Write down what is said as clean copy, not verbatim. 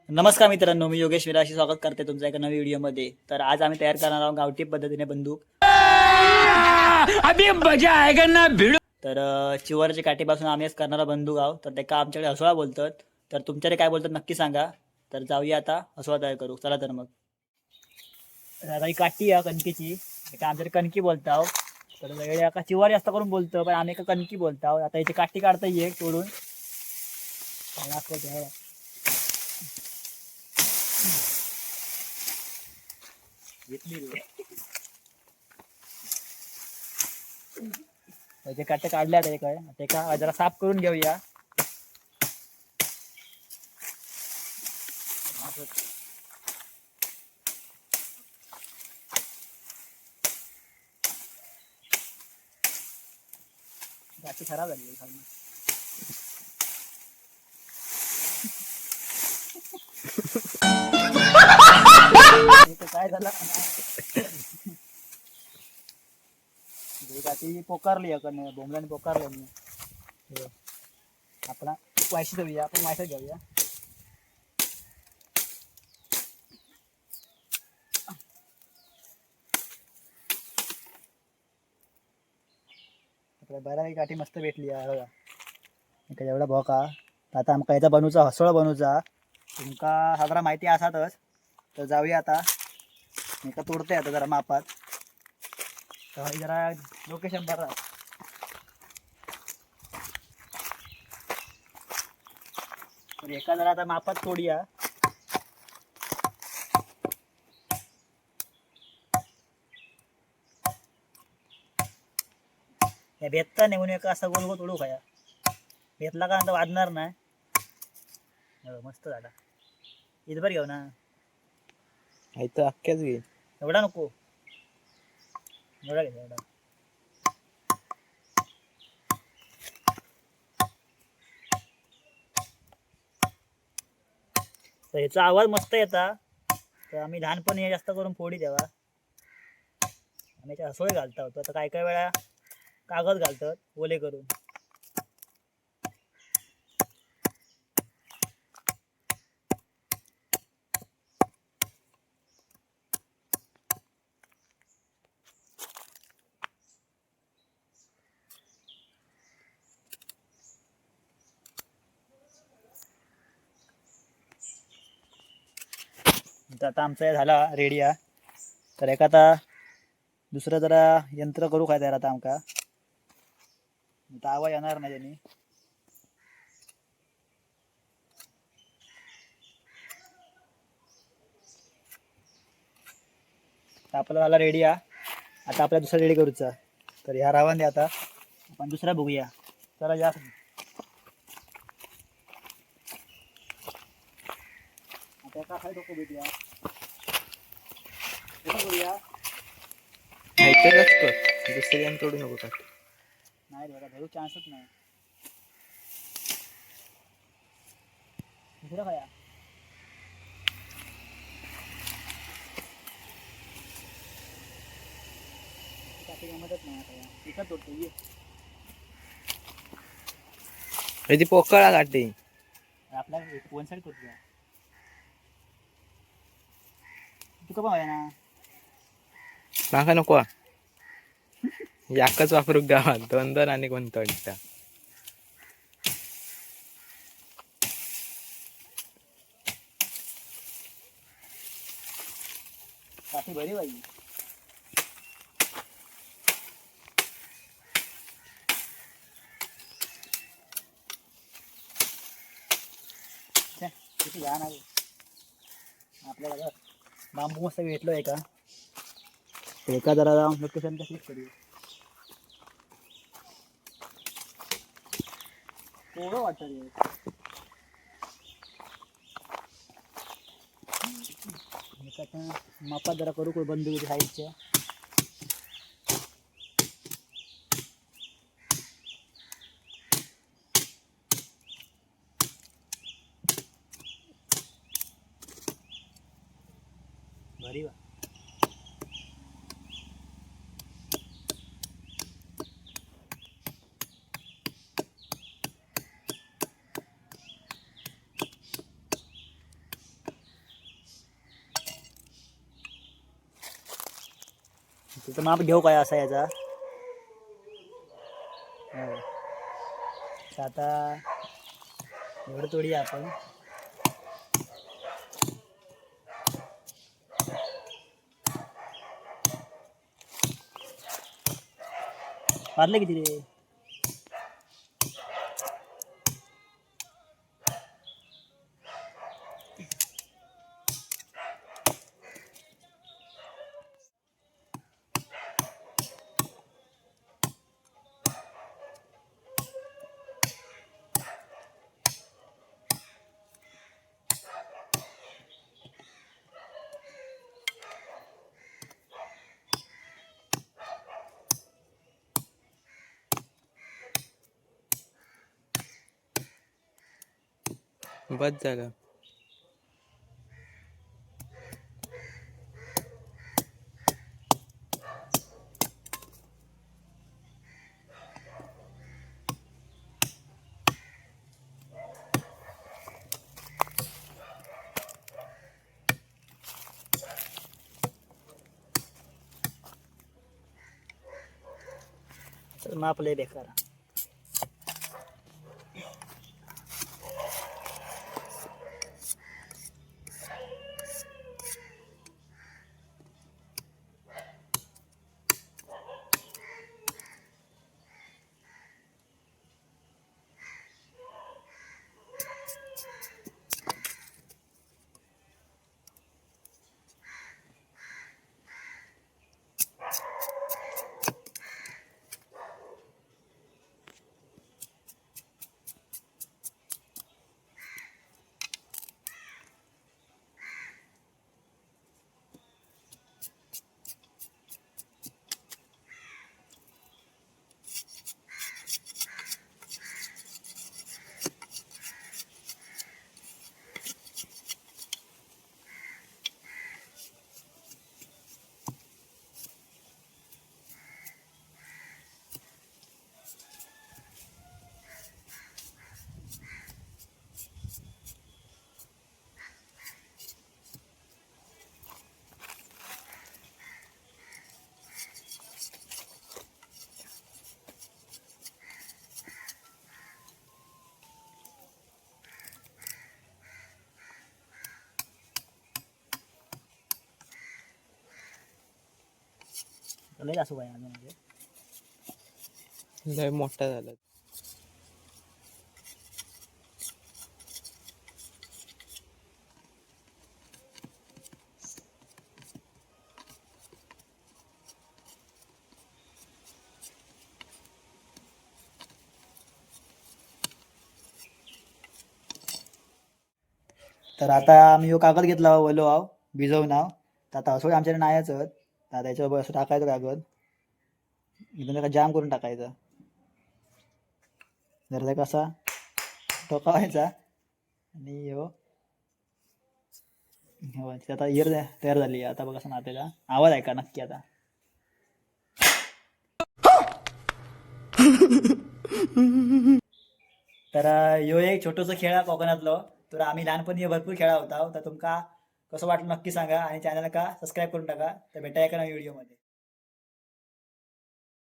नमस्कार मित्रांनो, मी योगेश विराशी स्वागत करते तुमच्या एका नवीन व्हिडिओमध्ये. तर आज आम्ही तयार करणार आहोत गावठी पद्धतीने बंदूक. अभी मजा आएगा ना भिड़ो. तर चिवरच्या काठीपासून आम्ही आज करणारा बंदूक आहोत. तर ते का आमच्याकडे हसोळा बोलतात. तर तुमच्याकडे काय बोलतात नक्की सांगा. तर जाऊया आता हसोळा तयार करू. चला तर मग. आता ही काठी आहे कणकीची. एका आमच्याकडे कणकी बोलताव. तर वेगळे एका चिवारी जास्त करून बोलतो, पण आम्ही एका कणकी बोलताव. आता याची काठी काढता येईल तोडून. त्याचे काटे काढले आता काय ते का जरा साफ करून घेऊया. काठी खराब झाली काय झालं काठी पोकारली बोंबल्याने पोकारली मी. आपला वायशी जाऊया, आपण वायशात घेऊया. बऱ्यापैकी काठी मस्त भेटली आहे बघा. एवढा भोका. आता आमका याचा बनवूचा हसोळा बनवूचा. तुमका साधारण माहिती असातच. तर जाऊया आता. एका तोडते आता जरा मापात. तर जरा लोकेशन बरं. तर एका जरा आता मापात तोडूया. या भेटता निघून एका असा गोल गोल तोडू खाया. भेटला का आता वाजणार नाही. मस्त झाला. इथभर घेऊ ना. तर अख्ख्याच घे. एवढा नको. एवढा घे एवढा. तर ह्याचा आवाज मस्त येता. तर आम्ही लहानपणी जास्त करून फोडी द्यावा. आम्ही हसोळे घालता होतो. आता काय काय वेळा कागद घालतात ओले करून. आता आमचा झाला रेडी आहे. तर एखादा दुसरं जरा यंत्र करू काय त्याला आता आमका. आता आवाज येणार नाही त्यांनी. आपला झाला रेडी आहे. आता आपल्या दुसरा रेडी करूचा. तर ह्या रावण दे आता आपण दुसरा बघूया. चला या. आता एका खाली डोकं भेटूया. करूया. दुसऱ्यानं तोडू नको का. नाही रे धरू चान्सच नाही. दुसरं खाया. मदत नाही आता. इथं तोडतो ये. ती पोकळा काढते. आपल्या वन साईड करूया. तुका पण आहे ना. माका नको. याकच वापरू गावात 2-2 आणि कोणतं वाटतं. काठी बरी पाहिजे. किती घाण आहे. आपल्याला बांबू मस्त भेटलो आहे का. एका जरा लोकेशन क्लिक करूया. थोडं वाटत मापात जरा करू बंदूक साईडच्या. भारी वा. तिथं माप घेऊ काय असा याचा. हो. तर आता एवढं तोडी आपण. मारले किती रे? बस झालं. तर माप लय बेकार. लय असं काय म्हणजे. लय मोठा झाला. तर आता आम्ही ह्यो कागद घेतला वलो आव भिजवून आव. तर आता असं आमच्याकडे नाहीच. आता त्याच्यावर असं टाकायचं कागद. एकदम त्याला जाम करून टाकायचं. जर कसा टोकावायचा आणि हो हो ती आता इयर तयार झाली. आता बघा ना त्याचा आवाज ऐका नक्की आता. तर ह्यो एक छोटंसं खेळ आहे कोकणातलो. तर आम्ही लहानपणी भरपूर खेळा होता. तर तुमका कसं वाटलं नक्की सांगा आणि चॅनलला सबस्क्राईब करून टाका. तर भेटा एका नवीन व्हिडिओमध्ये.